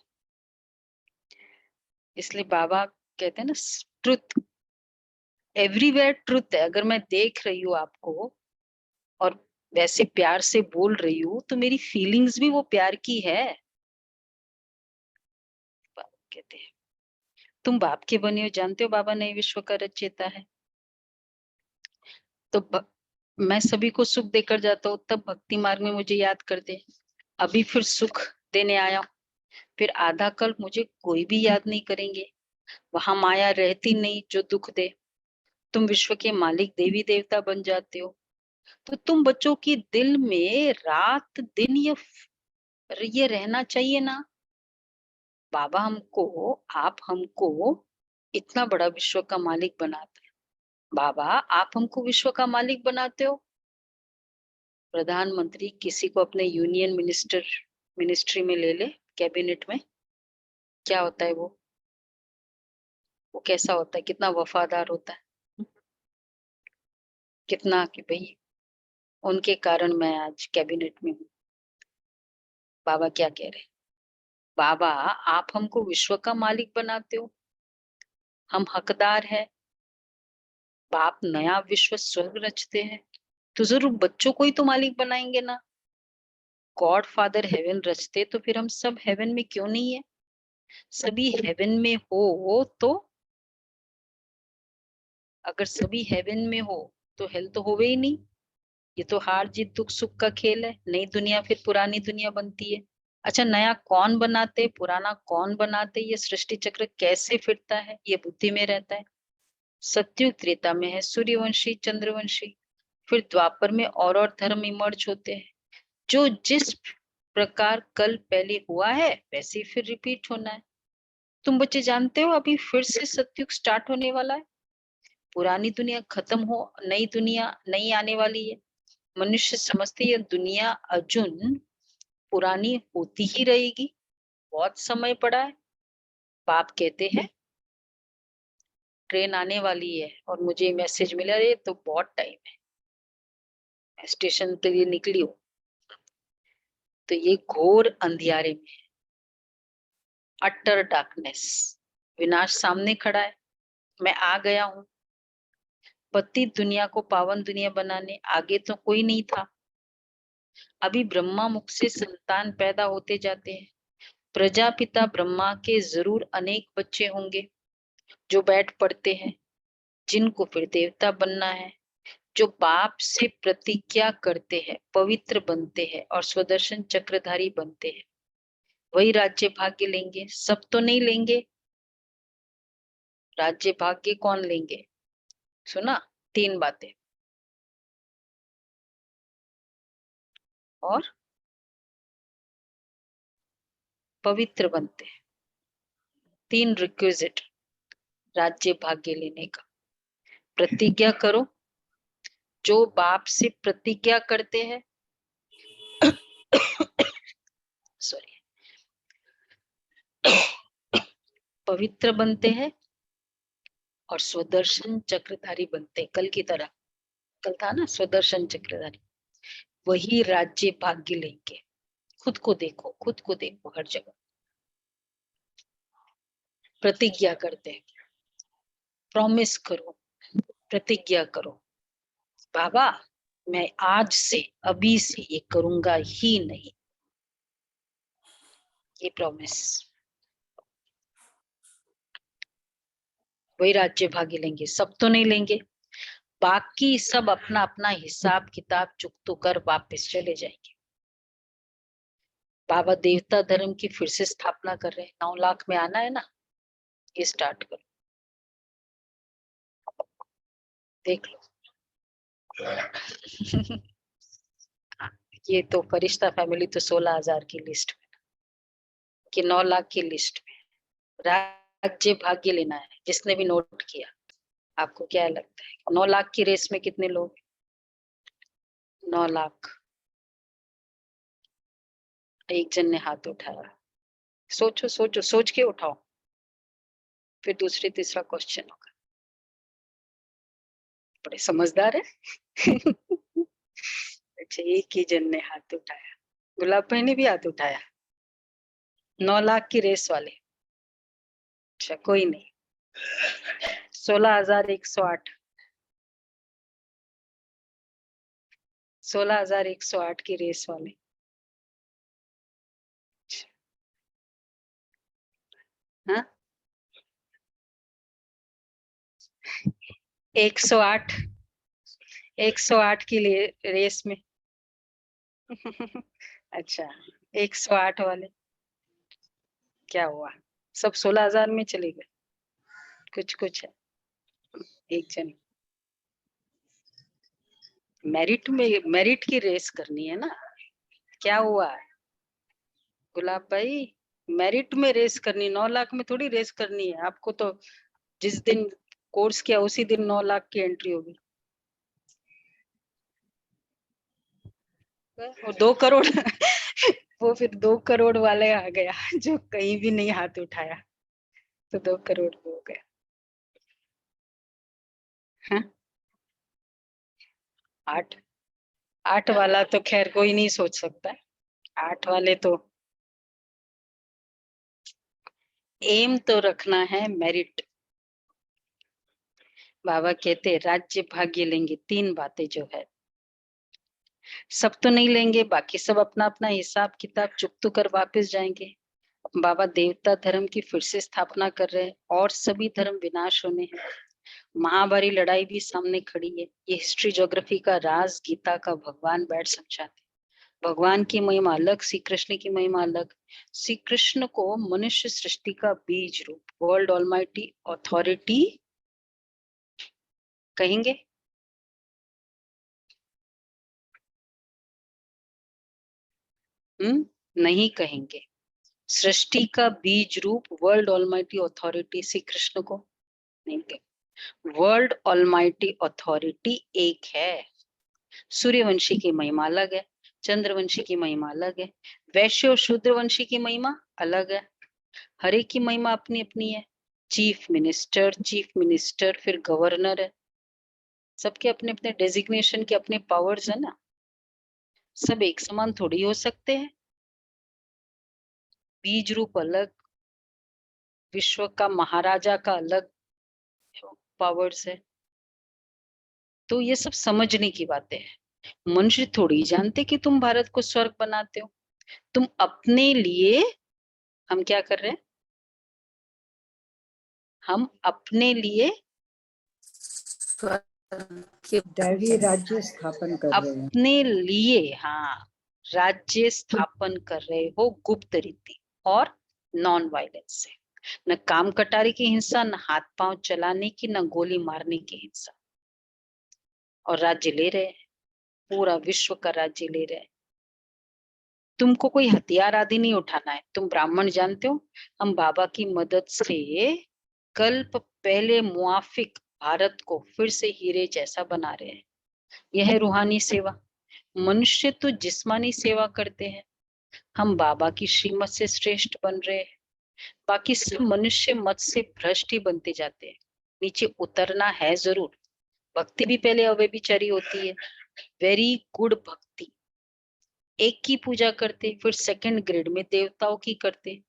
इसलिए बाबा कहते हैं ना ट्रुथ, एवरीवेयर ट्रुथ है। अगर मैं देख रही हूँ आपको और वैसे प्यार से बोल रही हूँ, तो मेरी फीलिंग्स भी वो प्यार की है। बाबा कहते हैं तुम बाप के बने हो, जानते हो बाबा नए विश्व का रचयिता है। तो मैं सभी को सुख देकर जाता हूँ, तब भक्ति मार्ग में मुझे याद कर दे। अभी फिर सुख देने आया हूँ, फिर आधा कल मुझे कोई भी याद नहीं करेंगे। वहां माया रहती नहीं जो दुख दे। तुम विश्व के मालिक देवी देवता बन जाते हो। तो तुम बच्चों की दिल में रात दिन ये रहना चाहिए ना, बाबा हमको, आप हमको इतना बड़ा विश्व का मालिक बनाते हैं। बाबा आप हमको विश्व का मालिक बनाते हो। प्रधानमंत्री किसी को अपने यूनियन मिनिस्ट्री में ले ले, कैबिनेट में, क्या होता है वो कैसा होता है, कितना वफादार होता है, कितना कि भाई उनके कारण मैं आज कैबिनेट में हूँ। बाबा क्या कह रहे हैं? बाबा आप हमको विश्व का मालिक बनाते हो, हम हकदार है। बाप नया विश्व स्वर्ग रचते हैं, तो जरूर बच्चों को ही तो मालिक बनाएंगे ना। गॉड फादर हेवन रचते तो फिर हम सब हेवन में क्यों नहीं है? सभी हेवन में हो तो, अगर सभी हेवन में हो तो हेल तो होवे ही नहीं। ये तो हार जीत दुख सुख का खेल है, नई दुनिया फिर पुरानी दुनिया बनती है। अच्छा, नया कौन बनाते पुराना कौन बनाते, ये सृष्टि चक्र कैसे फिरता है, ये बुद्धि में रहता है। सतयुग त्रेता में है सूर्यवंशी चंद्रवंशी, फिर द्वापर में और धर्म इमर्ज होते हैं। जो जिस प्रकार कल पहले हुआ है वैसे ही फिर रिपीट होना है। तुम बच्चे जानते हो अभी फिर से सतयुग स्टार्ट होने वाला है, पुरानी दुनिया खत्म हो, नई दुनिया नई आने वाली है। मनुष्य समझते ये दुनिया अजून पुरानी होती ही रहेगी, बहुत समय पड़ा है। बाप कहते हैं ट्रेन आने वाली है, और मुझे मैसेज मिला रे तो बहुत टाइम है, स्टेशन के लिए निकली हूँ। तो ये घोर अंधियारे में, अटर डार्कनेस, विनाश सामने खड़ा है। मैं आ गया हूँ पतित दुनिया को पावन दुनिया बनाने, आगे तो कोई नहीं था। अभी ब्रह्मा मुख से संतान पैदा होते जाते हैं। प्रजापिता ब्रह्मा के जरूर अनेक बच्चे होंगे जो बैठ पड़ते हैं, जिनको फिर देवता बनना है। जो बाप से प्रतिज्ञा करते हैं, पवित्र बनते हैं और स्वदर्शन चक्रधारी बनते हैं, वही राज्य भाग्य लेंगे। सब तो नहीं लेंगे। राज्य भाग्य कौन लेंगे? सुना? 3 बातें। और पवित्र बनते हैं। 3 रिक्विजिट राज्य भाग्य लेने का। प्रतिज्ञा करो, जो बाप से प्रतिज्ञा करते हैं सॉरी, पवित्र बनते हैं और स्वदर्शन चक्रधारी बनते हैं। कल की तरह, कल था ना स्वदर्शन चक्रधारी, वही राज्य भाग्य लेंगे। खुद को देखो, खुद को देखो हर जगह। प्रतिज्ञा करते हैं, प्रॉमिस करो, प्रतिज्ञा करो, बाबा मैं आज से, अभी से ये करूंगा ही नहीं। ये प्रॉमिस, वही राज्य भाग्य लेंगे। सब तो नहीं लेंगे। बाकी सब अपना अपना हिसाब किताब चुकतो कर वापस चले जाएंगे। बाबा देवता धर्म की फिर से स्थापना कर रहे हैं। 9 लाख में आना है ना, ये स्टार्ट करो, देख लो। ये तो फरिश्ता फैमिली तो 16,000 की लिस्ट में, कि 9 लाख की लिस्ट में राज्य भाग्य लेना है। जिसने भी नोट किया, आपको क्या लगता है 9 लाख की रेस में कितने लोग? 9 लाख। एक जन ने हाथ उठाया। सोचो सोचो, सोच के उठाओ, फिर दूसरी तीसरा क्वेश्चन होगा। बड़े समझदार है। अच्छा, एक ही जन ने हाथ उठाया। गुलाब भाई ने भी हाथ उठाया। 9 लाख की रेस वाले। अच्छा, कोई नहीं। 16,108, 16,108 की रेस वाले। हाँ, 108, 108 की रेस में। अच्छा, 108 वाले क्या हुआ? सब 16,000 में चले गए। कुछ कुछ है। एक जन मेरिट में, मेरिट की रेस करनी है ना। क्या हुआ गुलाब भाई? मेरिट में रेस करनी, 9 लाख में थोड़ी रेस करनी है आपको। तो जिस दिन कोर्स किया उसी दिन 9 लाख की एंट्री होगी। और 2 करोड़ वो फिर 2 करोड़ वाले आ गया, जो कहीं भी नहीं हाथ उठाया, तो 2 करोड़ हो गया। हाँ? 8, 8 वाला तो खैर कोई नहीं सोच सकता। 8 वाले तो एम तो रखना है मेरिट। बाबा कहते राज्य भाग्य लेंगे। 3 बातें जो है, सब तो नहीं लेंगे। बाकी सब अपना अपना हिसाब किताब चुकतू कर वापस जाएंगे। बाबा देवता धर्म की फिर से स्थापना कर रहे हैं और सभी धर्म विनाश होने हैं। महाभारी लड़ाई भी सामने खड़ी है। ये हिस्ट्री ज्योग्राफी का राज गीता का भगवान बैठ समझाते। भगवान की महिमा अलग, श्री कृष्ण की महिमा अलग। श्री कृष्ण को मनुष्य सृष्टि का बीज रूप, वर्ल्ड ऑलमाइटी अथॉरिटी कहेंगे। नहीं कहेंगे। सृष्टि का बीज रूप world almighty authority Shri Krishna को नहीं कहेंगे। वर्ल्ड ऑलमाइटी अथॉरिटी एक है। सूर्यवंशी की महिमा अलग है, चंद्रवंशी की महिमा अलग है, वैश्य और शूद्रवंशी की महिमा अलग है। हर एक की महिमा अपनी अपनी है। चीफ मिनिस्टर फिर गवर्नर है। सबके अपने अपने डेजिग्नेशन के अपने पावर्स है ना। सब एक समान थोड़ी हो सकते हैं। बीज रूप अलग, विश्व का महाराजा का अलग पावर्स है। तो ये सब समझने की बातें हैं। मनुष्य थोड़ी जानते कि तुम भारत को स्वर्ग बनाते हो। तुम अपने लिए, हम क्या कर रहे हैं? हम अपने लिए दैवी राज्य स्थापन कर रहे हैं। अपने लिए, हाँ, राज्य स्थापन कर रहे हो गुप्त रीति और नॉन वायलेंस से। न काम कटारी की हिंसा, न हाथ पांव चलाने की, न गोली मारने की हिंसा। और राज्य ले रहे हैं, पूरा विश्व का राज्य ले रहे हैं। तुमको कोई हथियार आदि नहीं उठाना है। तुम ब्राह्मण जानते हो, हम बाबा की मदद से कल्प पहले मुआफिक भारत को फिर से हीरे जैसा बना रहे हैं। यह है रूहानी सेवा। मनुष्य तो जिस्मानी सेवा करते हैं, हम बाबा की श्रीमत से श्रेष्ठ बन रहे हैं। बाकी सब मनुष्य मत से भ्रष्ट ही बनते जाते हैं। नीचे उतरना है जरूर। भक्ति भी पहले अव्यभिचारी होती है, वेरी गुड भक्ति। एक की पूजा करते, फिर सेकंड ग्रेड में देवताओं की करते,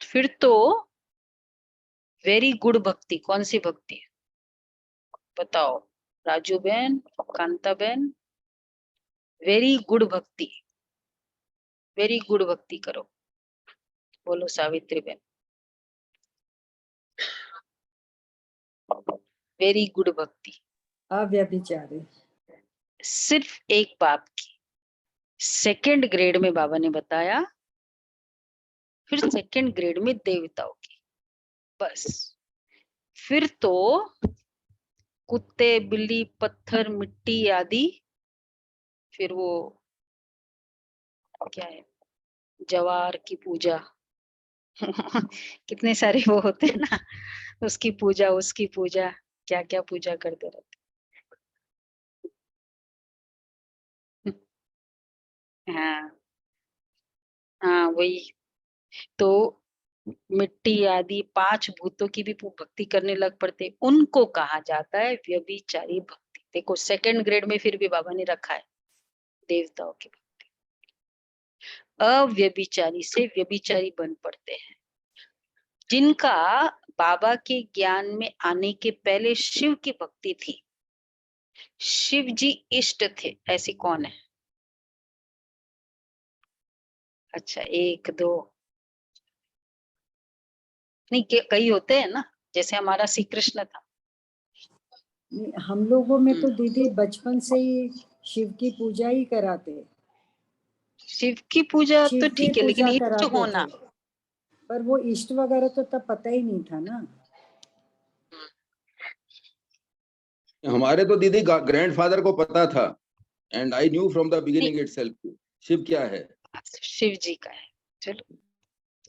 फिर तो वेरी गुड भक्ति। कौन सी भक्ति है बताओ राजू बहन, कांता बहन? वेरी गुड भक्ति, वेरी गुड भक्ति करो। बोलो सावित्री बहन, वेरी गुड भक्ति। अव्यभिचारी, सिर्फ एक बाप की। सेकंड ग्रेड में बाबा ने बताया, फिर सेकंड ग्रेड में देवताओं की, बस। फिर तो कुत्ते, बिल्ली, पत्थर, मिट्टी आदि, फिर वो क्या है, जवार की पूजा कितने सारे वो होते हैं ना, उसकी पूजा, उसकी पूजा, क्या क्या पूजा करते रहते। हाँ हाँ, वही तो। मिट्टी आदि 5 भूतों की भी भक्ति करने लग पड़ते, उनको कहा जाता है व्यभिचारी भक्ति। देखो सेकंड ग्रेड में फिर भी बाबा ने रखा है देवताओं की भक्ति। अव्यभिचारी से व्यभिचारी बन पड़ते हैं, जिनका बाबा के ज्ञान में आने के पहले शिव की भक्ति थी। शिव जी इष्ट थे, ऐसी कौन है? अच्छा, 1 2 नहीं, कई होते हैं ना, जैसे हमारा श्री कृष्ण था। हम लोगों में तो दीदी बचपन से ही शिव की पूजा ही कराते। शिव की पूजा शिव तो की ठीक है, लेकिन पूजा इष्ट कराते होना। थे, पर वो इष्ट वगैरह तो तब पता ही नहीं था ना। हमारे तो दीदी ग्रैंडफादर को पता था, and I knew from the beginning itself Shiv क्या है। शिव जी का है, चलो,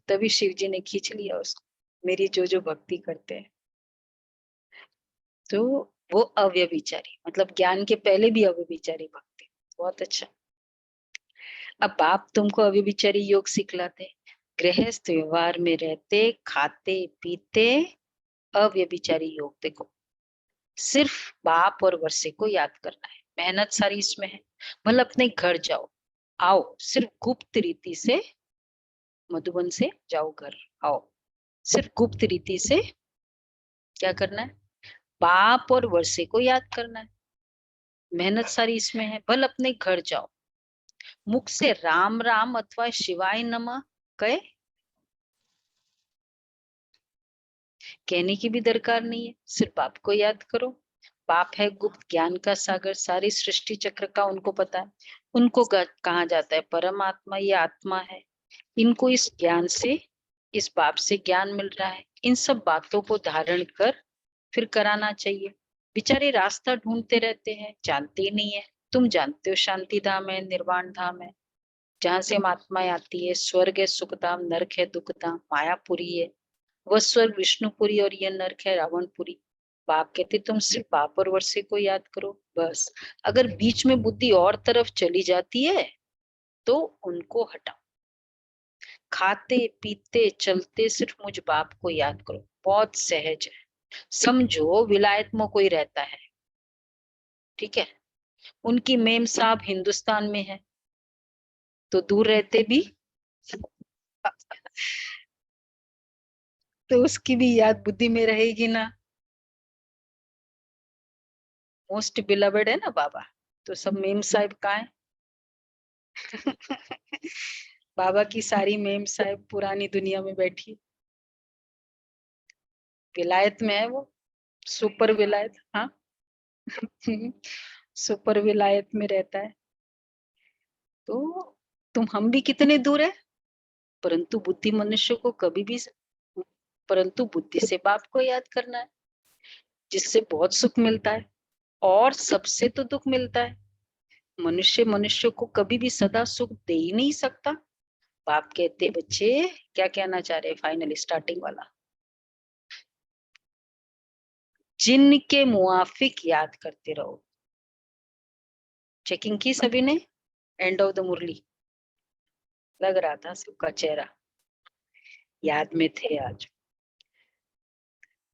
तभी शिव जी ने खींच लिया उसको, मेरी जो भक्ति करते हैं। तो वो अव्यभिचारी, मतलब ज्ञान के पहले भी अव्यभिचारी भक्ति। बहुत अच्छा। अब बाप तुमको अव्यभिचारी योग सिखलाते, गृहस्थ व्यवहार में रहते, खाते पीते, अव्यभिचारी योग। देखो सिर्फ बाप और वर्षे को याद करना है, मेहनत सारी इसमें है। मतलब अपने घर जाओ, आओ, सिर्फ गुप्त रीति से मधुबन से जाओ घर, आओ, सिर्फ गुप्त रीति से क्या करना है, बाप और वर्षे को याद करना है। मेहनत सारी इसमें है। भल अपने घर जाओ, मुख से राम राम अथवा शिवाय नमः कहे, कहने की भी दरकार नहीं है, सिर्फ बाप को याद करो। बाप है गुप्त ज्ञान का सागर, सारी सृष्टि चक्र का उनको पता है। उनको कहा जाता है परमात्मा, ये आत्मा है। इनको इस ज्ञान से, इस बाप से ज्ञान मिल रहा है। इन सब बातों को धारण कर फिर कराना चाहिए। बेचारे रास्ता ढूंढते रहते हैं, जानते ही नहीं है। तुम जानते हो शांति धाम है, निर्वाण धाम है, जहां से आत्माएं आती है। स्वर्ग है सुखधाम, नरक है दुखधाम, मायापुरी है वह स्वर्ग, विष्णुपुरी, और यह नरक है रावणपुरी। बाप कहते तुम सिर्फ बाप और वर्षे को याद करो, बस। अगर बीच में बुद्धि और तरफ चली जाती है तो उनको हटाओ। खाते पीते चलते सिर्फ मुझ बाप को याद करो, बहुत सहज है। समझो विलायत में कोई रहता है, ठीक है, उनकी मेम साहब हिंदुस्तान में है, तो दूर रहते भी तो उसकी भी याद बुद्धि में रहेगी ना। मोस्ट बिलवेड है ना बाबा, तो सब मेम साहब कहाँ है? बाबा की सारी मेम साहब पुरानी दुनिया में बैठी, विलायत में है वो, सुपर विलायत। हाँ, सुपर विलायत में रहता है। तो हम भी कितने दूर है, परंतु बुद्धि मनुष्य को कभी भी, परंतु बुद्धि से बाप को याद करना है, जिससे बहुत सुख मिलता है और सबसे तो दुख मिलता है। मनुष्य को कभी भी सदा सुख दे ही नहीं सकता। बाप कहते बच्चे क्या कहना चाह रहे, फाइनली स्टार्टिंग वाला, जिनके मुआफिक याद करते रहो। चेकिंग की सभी ने, एंड ऑफ द मुरली लग रहा था सबका चेहरा याद में थे आज।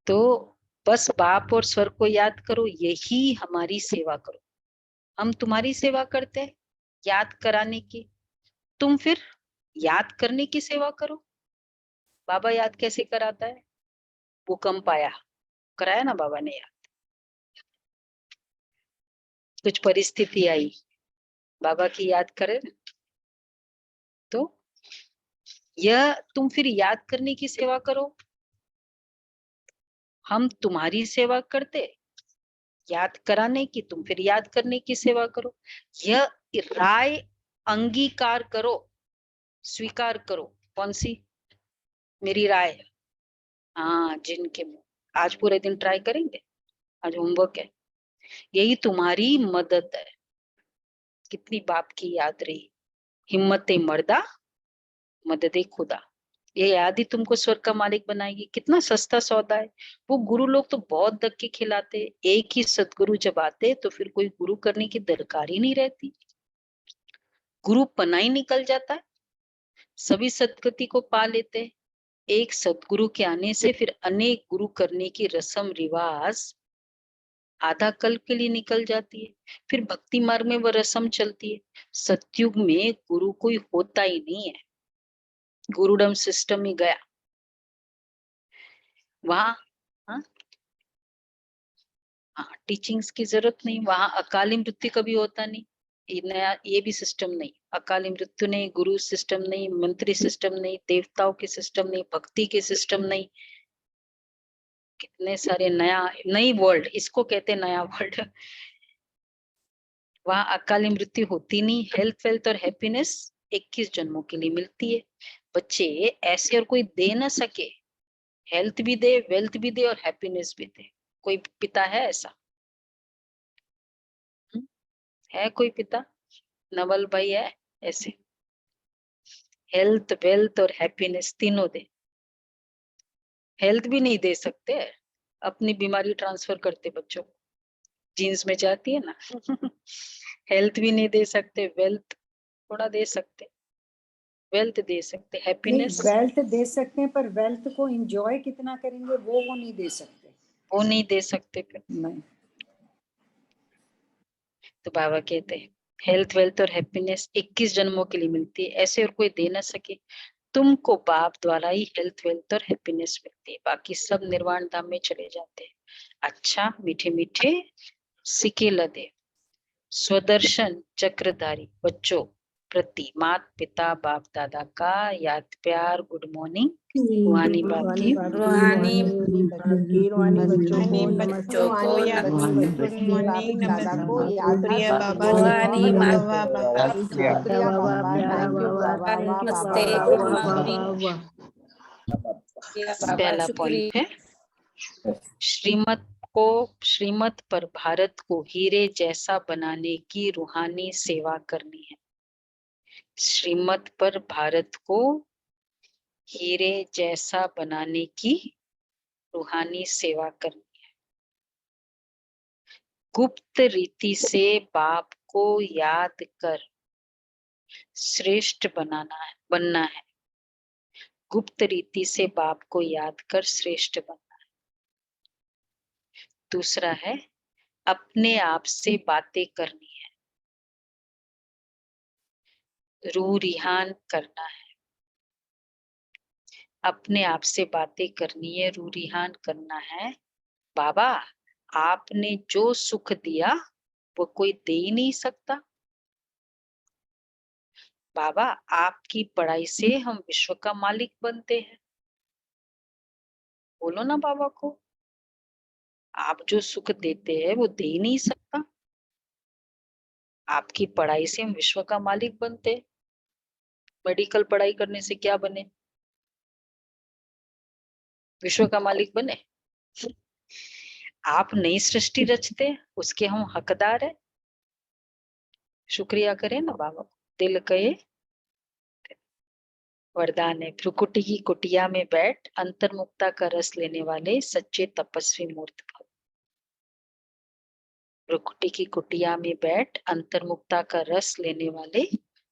तो बस बाप और स्वर को याद करो, यही हमारी सेवा करो। हम तुम्हारी सेवा करते हैं याद कराने की, तुम फिर याद करने की सेवा करो। बाबा याद कैसे कराता है, भूकंप आया, कराया ना बाबा ने याद। कुछ परिस्थिति आई, बाबा की याद करे, तो यह तुम फिर याद करने की सेवा करो। हम तुम्हारी सेवा करते याद कराने की, तुम फिर याद करने की सेवा करो। यह राय अंगीकार करो, स्वीकार करो। कौन सी? मेरी राय। हाँ, जिनके मुंह। आज पूरे दिन ट्राई करेंगे, आज होमवर्क है। यही तुम्हारी मदद है। कितनी बाप की याद रही, हिम्मत मर्दा मदद खुदा। ये याद ही तुमको स्वर्ग का मालिक बनाएगी। कितना सस्ता सौदा है। वो गुरु लोग तो बहुत धक्के खिलाते, एक ही सदगुरु जब आते तो फिर कोई गुरु करने की दरकार ही नहीं रहती। गुरु पना ही निकल जाता है, सभी सदगति को पा लेते। एक सदगुरु के आने से फिर अनेक गुरु करने की रस्म रिवाज आधा कल्प के लिए निकल जाती है। फिर भक्ति मार्ग में वह रस्म चलती है। सतयुग में गुरु कोई होता ही नहीं है, गुरुडम सिस्टम ही गया वहां। हाँ, हाँ, टीचिंग्स की जरूरत नहीं वहां। अकाली मृत्यु कभी होता नहीं। ये नया, ये भी सिस्टम नहीं। अकाली मृत्यु नहीं, गुरु सिस्टम नहीं, मंत्री सिस्टम नहीं, देवताओं के सिस्टम नहीं, भक्ति के सिस्टम नहीं। कितने सारे नया, नई वर्ल्ड, इसको कहते हैं नया वर्ल्ड। वहां अकाली मृत्यु होती नहीं। हेल्थ वेल्थ और हैप्पीनेस 21 जन्मों के लिए मिलती है। बच्चे ऐसे और कोई दे ना सके, हेल्थ भी दे, वेल्थ भी दे और हैप्पीनेस भी दे। कोई पिता है ऐसा? है कोई पिता? नवल भाई है ऐसे? हेल्थ वेल्थ और हैप्पीनेस तीनों दे। हेल्थ भी नहीं दे सकते, अपनी बीमारी ट्रांसफर करते बच्चों को, जीन्स में जाती है ना। हेल्थ भी नहीं दे सकते, वेल्थ थोड़ा दे सकते, वेल्थ दे सकते, नहीं, हैप्पीनेस वेल्थ दे सकते हैं, पर वेल्थ को एंजॉय कितना करेंगे वो नहीं दे सकते। वो नहीं दे सकते फिर। नहीं। तो बाबा कहते हैं हेल्थ वेल्थ और हैप्पीनेस 21 जन्मों के लिए मिलती है, ऐसे और कोई दे ना सके। तुमको बाप द्वारा ही हेल्थ वेल्थ और हैप्पीनेस मिलती है, बाकी सब निर्वाण धाम में चले जाते हैं। अच्छा, मीठे मीठे सिके लदे स्वदर्शन चक्रधारी बच्चों प्रति माता पिता बाप दादा का याद प्यार गुड मॉर्निंग। रूहानी बाप की रूहानी बच्चों को बच्चों या गुड मॉर्निंग, नमस्ते, प्रिय बाबा जी, रूहानी बाबा बाबा, शुक्रिया बाबा, थैंक यू बाबा, नमस्ते, वाह, गुड वाह, वाह, मॉर्निंग। वाह, वाह। पहला पॉइंट है, श्रीमत पर भारत को हीरे जैसा बनाने की रूहानी सेवा करनी है। श्रीमत पर भारत को हीरे जैसा बनाने की रूहानी सेवा करनी है। गुप्त रीति से बाप को याद कर श्रेष्ठ बनना है। गुप्त रीति से बाप को याद कर श्रेष्ठ बनना है। दूसरा है अपने आप से बातें करनी है, रूह रिहान करना है। अपने आप से बातें करनी है, रूह रिहान करना है। बाबा आपने जो सुख दिया वो कोई दे ही नहीं सकता। बाबा आपकी पढ़ाई से हम विश्व का मालिक बनते हैं। बोलो ना बाबा को, आप जो सुख देते हैं वो दे ही नहीं सकता। आपकी पढ़ाई से हम विश्व का मालिक बनते। मेडिकल पढ़ाई करने से क्या बने? विश्व का मालिक बने। आप नई सृष्टि रचते, उसके हम हकदार है। शुक्रिया करें ना बाबा। दिल कहे वरदान है। भ्रुकुटी की कुटिया में बैठ अंतर्मुक्ता का रस लेने वाले सच्चे तपस्वी मूर्त भव। भ्रुकुटी की कुटिया में बैठ अंतर्मुक्ता का रस लेने वाले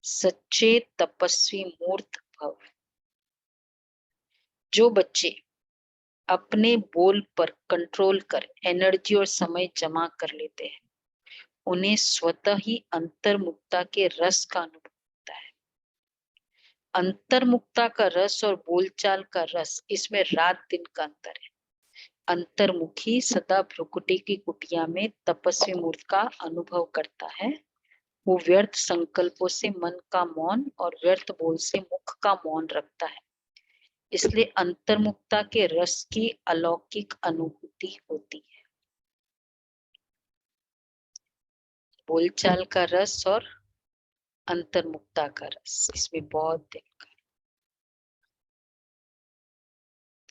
सच्चे तपस्वी मूर्त भव। जो बच्चे अपने बोल पर कंट्रोल कर एनर्जी और समय जमा कर लेते हैं, उन्हें स्वतः ही अंतर्मुक्ता के रस का अनुभव होता है। अंतर्मुक्ता का रस और बोलचाल का रस, इसमें रात दिन का अंतर है। अंतर्मुखी सदा भ्रुकुटी की कुटिया में तपस्वी मूर्त का अनुभव करता है। वो व्यर्थ संकल्पों से मन का मौन और व्यर्थ बोल से मुख का मौन रखता है। इसलिए अंतर्मुक्ता के रस की अलौकिक अनुभूति होती है। बोलचाल का रस और अंतर्मुक्ता का रस, इसमें बहुत दिल का।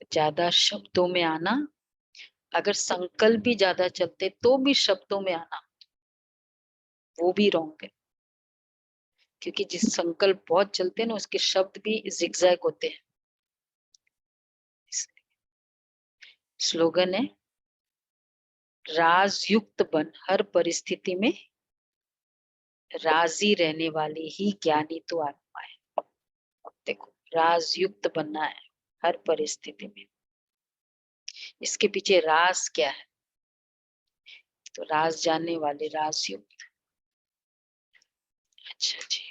तो ज्यादा शब्दों में आना, अगर संकल्प भी ज्यादा चलते तो भी शब्दों में आना वो भी रॉन्ग है। क्योंकि जिस संकल्प बहुत चलते हैं ना, उसके शब्द भी जिगजैग होते हैं। स्लोगन है, राजयुक्त बन हर परिस्थिति में, राजी रहने वाले ही ज्ञानी तो आत्मा है। देखो, राजयुक्त बनना है हर परिस्थिति में। इसके पीछे राज क्या है? तो राज जानने वाले राजयुक्त। अच्छा जी,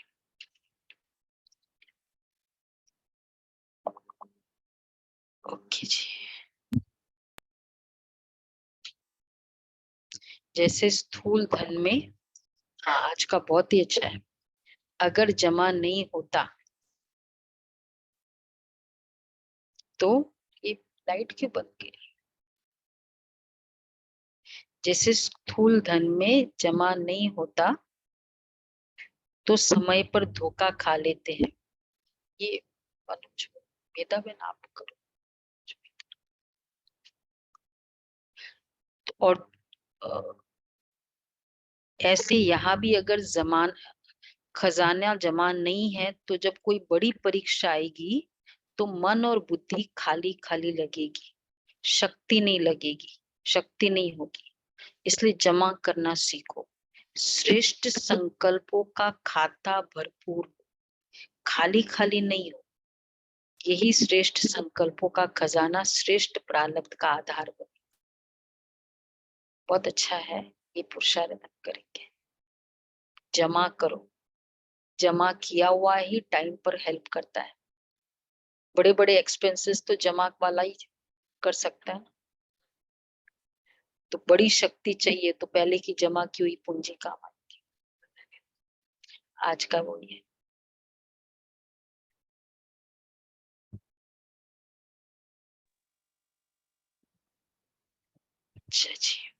ओके जी। जैसे स्थूल धन में, हाँ आज का बहुत ही अच्छा है, अगर जमा नहीं होता तो ये लाइट क्यों बंद की? जैसे स्थूल धन में जमा नहीं होता तो समय पर धोखा खा लेते हैं। ये अनुज मेधा बहन आप करो। और ऐसे यहाँ भी अगर जमान खजाना जमा नहीं है तो जब कोई बड़ी परीक्षा आएगी तो मन और बुद्धि खाली खाली लगेगी, शक्ति नहीं लगेगी, शक्ति नहीं होगी। इसलिए जमा करना सीखो। श्रेष्ठ संकल्पों का खाता भरपूर, खाली खाली नहीं हो। यही श्रेष्ठ संकल्पों का खजाना श्रेष्ठ प्रारब्ध का आधार बने। बहुत अच्छा है, ये पुरुषार्थ करेंगे। जमा करो, जमा किया हुआ ही टाइम पर हेल्प करता है। बड़े बड़े एक्सपेंसेस तो जमा वाला ही कर सकता है। तो बड़ी शक्ति चाहिए तो पहले की जमा की हुई पूंजी काम आएगी। आज का वो ये। अच्छा जी।